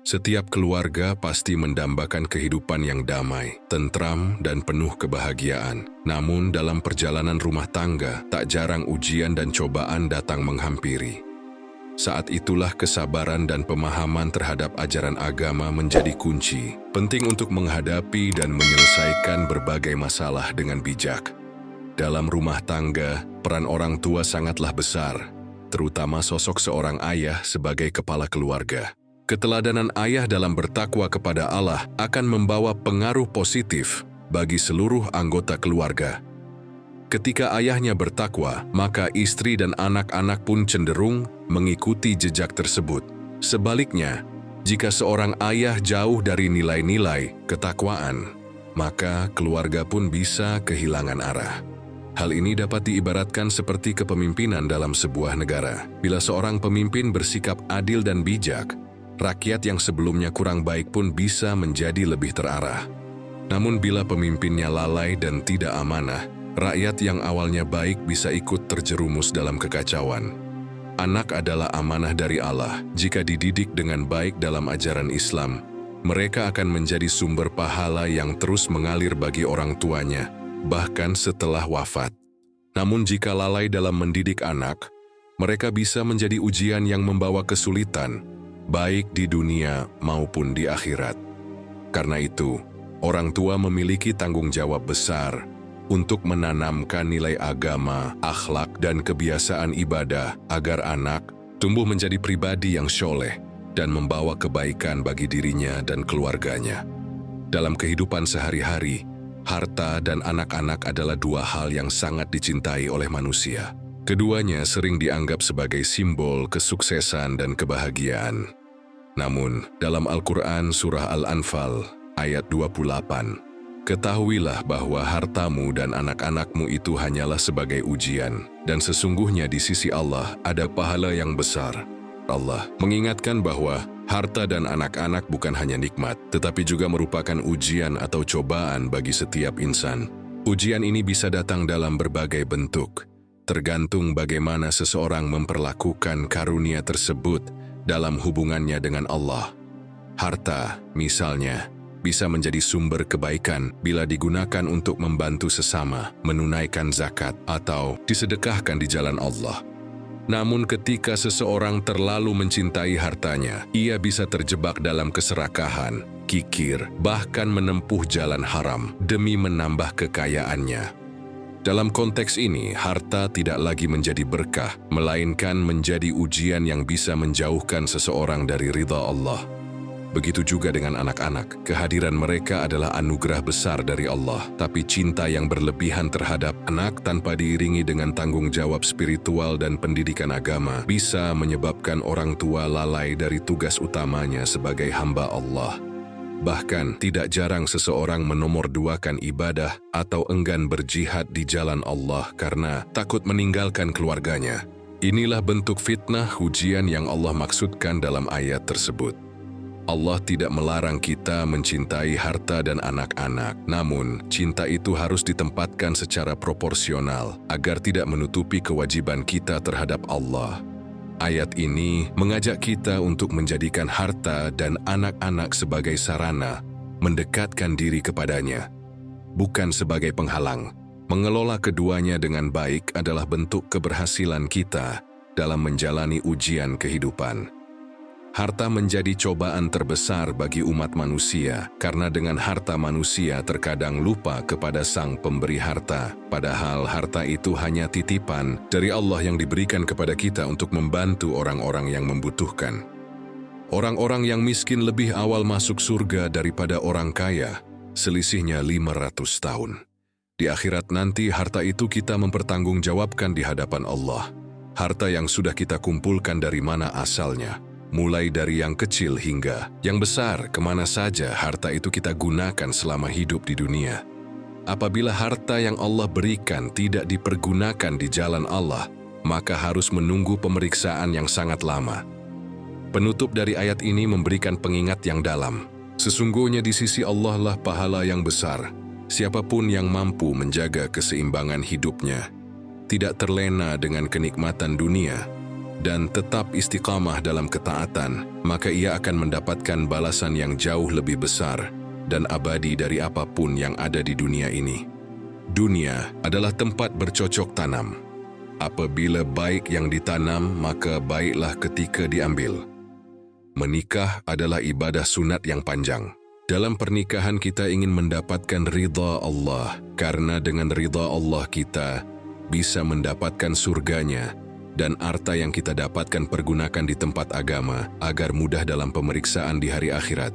Setiap keluarga pasti mendambakan kehidupan yang damai, tentram, dan penuh kebahagiaan. Namun dalam perjalanan rumah tangga, tak jarang ujian dan cobaan datang menghampiri. Saat itulah kesabaran dan pemahaman terhadap ajaran agama menjadi kunci, penting untuk menghadapi dan menyelesaikan berbagai masalah dengan bijak. Dalam rumah tangga, peran orang tua sangatlah besar, terutama sosok seorang ayah sebagai kepala keluarga. Keteladanan ayah dalam bertakwa kepada Allah akan membawa pengaruh positif bagi seluruh anggota keluarga. Ketika ayahnya bertakwa, maka istri dan anak-anak pun cenderung mengikuti jejak tersebut. Sebaliknya, jika seorang ayah jauh dari nilai-nilai ketakwaan, maka keluarga pun bisa kehilangan arah. Hal ini dapat diibaratkan seperti kepemimpinan dalam sebuah negara. Bila seorang pemimpin bersikap adil dan bijak, rakyat yang sebelumnya kurang baik pun bisa menjadi lebih terarah. Namun bila pemimpinnya lalai dan tidak amanah, rakyat yang awalnya baik bisa ikut terjerumus dalam kekacauan. Anak adalah amanah dari Allah. Jika dididik dengan baik dalam ajaran Islam, mereka akan menjadi sumber pahala yang terus mengalir bagi orang tuanya, bahkan setelah wafat. Namun jika lalai dalam mendidik anak, mereka bisa menjadi ujian yang membawa kesulitan, baik di dunia maupun di akhirat. Karena itu, orang tua memiliki tanggung jawab besar untuk menanamkan nilai agama, akhlak, dan kebiasaan ibadah agar anak tumbuh menjadi pribadi yang syoleh dan membawa kebaikan bagi dirinya dan keluarganya. Dalam kehidupan sehari-hari, harta dan anak-anak adalah dua hal yang sangat dicintai oleh manusia. Keduanya sering dianggap sebagai simbol kesuksesan dan kebahagiaan. Namun, dalam Al-Quran Surah Al-Anfal ayat 28, ketahuilah bahwa hartamu dan anak-anakmu itu hanyalah sebagai ujian, dan sesungguhnya di sisi Allah ada pahala yang besar. Allah mengingatkan bahwa harta dan anak-anak bukan hanya nikmat, tetapi juga merupakan ujian atau cobaan bagi setiap insan. Ujian ini bisa datang dalam berbagai bentuk, tergantung bagaimana seseorang memperlakukan karunia tersebut dalam hubungannya dengan Allah. Harta, misalnya, bisa menjadi sumber kebaikan bila digunakan untuk membantu sesama, menunaikan zakat, atau disedekahkan di jalan Allah. Namun ketika seseorang terlalu mencintai hartanya, ia bisa terjebak dalam keserakahan, kikir, bahkan menempuh jalan haram demi menambah kekayaannya. Dalam konteks ini, harta tidak lagi menjadi berkah, melainkan menjadi ujian yang bisa menjauhkan seseorang dari ridha Allah. Begitu juga dengan anak-anak, kehadiran mereka adalah anugerah besar dari Allah, tapi cinta yang berlebihan terhadap anak tanpa diiringi dengan tanggung jawab spiritual dan pendidikan agama bisa menyebabkan orang tua lalai dari tugas utamanya sebagai hamba Allah. Bahkan, tidak jarang seseorang menomorduakan ibadah atau enggan berjihad di jalan Allah karena takut meninggalkan keluarganya. Inilah bentuk fitnah ujian yang Allah maksudkan dalam ayat tersebut. Allah tidak melarang kita mencintai harta dan anak-anak, namun cinta itu harus ditempatkan secara proporsional agar tidak menutupi kewajiban kita terhadap Allah. Ayat ini mengajak kita untuk menjadikan harta dan anak-anak sebagai sarana mendekatkan diri kepadanya, bukan sebagai penghalang. Mengelola keduanya dengan baik adalah bentuk keberhasilan kita dalam menjalani ujian kehidupan. Harta menjadi cobaan terbesar bagi umat manusia, karena dengan harta manusia terkadang lupa kepada Sang Pemberi harta, padahal harta itu hanya titipan dari Allah yang diberikan kepada kita untuk membantu orang-orang yang membutuhkan. Orang-orang yang miskin lebih awal masuk surga daripada orang kaya, selisihnya 500 tahun. Di akhirat nanti harta itu kita mempertanggungjawabkan di hadapan Allah. Harta yang sudah kita kumpulkan dari mana asalnya? Mulai dari yang kecil hingga yang besar, kemana saja harta itu kita gunakan selama hidup di dunia. Apabila harta yang Allah berikan tidak dipergunakan di jalan Allah, maka harus menunggu pemeriksaan yang sangat lama. Penutup dari ayat ini memberikan pengingat yang dalam. Sesungguhnya di sisi Allah lah pahala yang besar. Siapapun yang mampu menjaga keseimbangan hidupnya, tidak terlena dengan kenikmatan dunia, dan tetap istiqamah dalam ketaatan, maka ia akan mendapatkan balasan yang jauh lebih besar dan abadi dari apapun yang ada di dunia ini. Dunia adalah tempat bercocok tanam. Apabila baik yang ditanam, maka baiklah ketika diambil. Menikah adalah ibadah sunat yang panjang. Dalam pernikahan kita ingin mendapatkan ridha Allah, karena dengan ridha Allah kita bisa mendapatkan surganya, dan harta yang kita dapatkan pergunakan di tempat agama agar mudah dalam pemeriksaan di hari akhirat.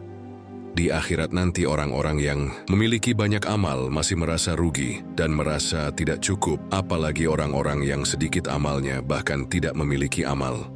Di akhirat nanti orang-orang yang memiliki banyak amal masih merasa rugi dan merasa tidak cukup, apalagi orang-orang yang sedikit amalnya bahkan tidak memiliki amal.